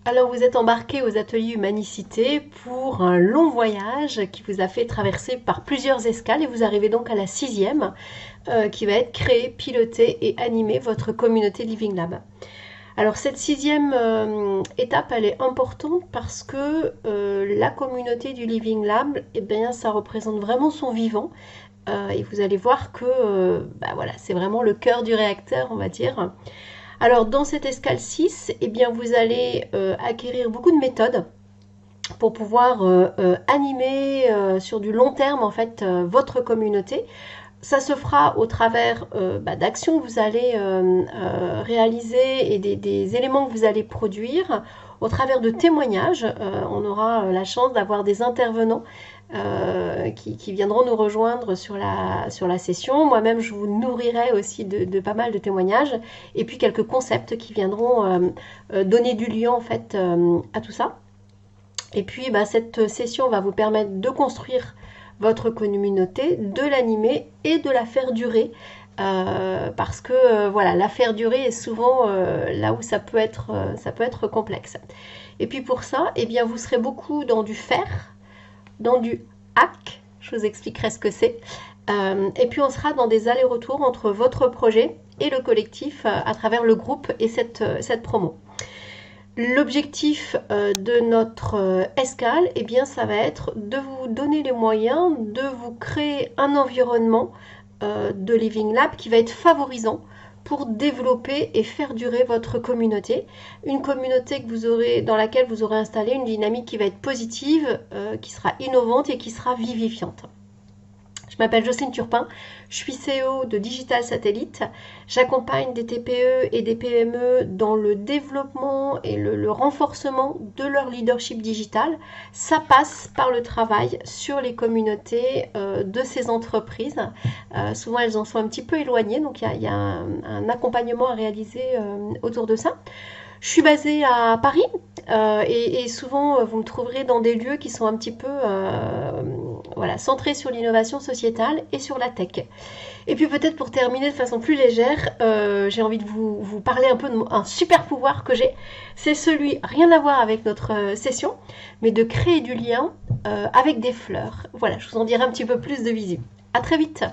Alors vous êtes embarqué aux ateliers Humanicité pour un long voyage qui vous a fait traverser par plusieurs escales et vous arrivez donc à la sixième qui va être créer, piloter et animer votre communauté Living Lab. Alors cette sixième étape, elle est importante parce que la communauté du Living Lab, eh bien, ça représente vraiment son vivant. Et vous allez voir que voilà, c'est vraiment le cœur du réacteur, on va dire. Alors dans cette escale 6, eh bien, vous allez acquérir beaucoup de méthodes pour pouvoir animer sur du long terme en fait votre communauté. Ça se fera au travers d'actions que vous allez réaliser et des éléments que vous allez produire, au travers de témoignages. On aura la chance d'avoir des intervenants qui viendront nous rejoindre sur la session. Moi-même, je vous nourrirai aussi de pas mal de témoignages et puis quelques concepts qui viendront donner du lieu en fait à tout ça. Et puis cette session va vous permettre de construire votre communauté, de l'animer et de la faire durer. Parce que voilà, la faire durer est souvent là où ça peut être complexe. Et puis pour ça, eh bien, vous serez beaucoup dans du faire, dans du hack, je vous expliquerai ce que c'est. Et puis on sera dans des allers-retours entre votre projet et le collectif à travers le groupe et cette promo. L'objectif de notre escale, eh bien, ça va être de vous donner les moyens de vous créer un environnement de Living Lab qui va être favorisant pour développer et faire durer votre communauté. Une communauté que vous aurez, dans laquelle vous aurez installé une dynamique qui va être positive, qui sera innovante et qui sera vivifiante. Je m'appelle Jocelyne Turpin, je suis CEO de Digital Satellite. J'accompagne des TPE et des PME dans le développement et le renforcement de leur leadership digital. Ça passe par le travail sur les communautés de ces entreprises. Souvent, elles en sont un petit peu éloignées, donc il y a un accompagnement à réaliser autour de ça. Je suis basée à Paris et souvent vous me trouverez dans des lieux qui sont un petit peu voilà, centrés sur l'innovation sociétale et sur la tech. Et puis peut-être pour terminer de façon plus légère, j'ai envie de vous parler un peu d'un super pouvoir que j'ai. C'est celui, rien à voir avec notre session, mais de créer du lien avec des fleurs. Voilà, je vous en dirai un petit peu plus de visu. À très vite.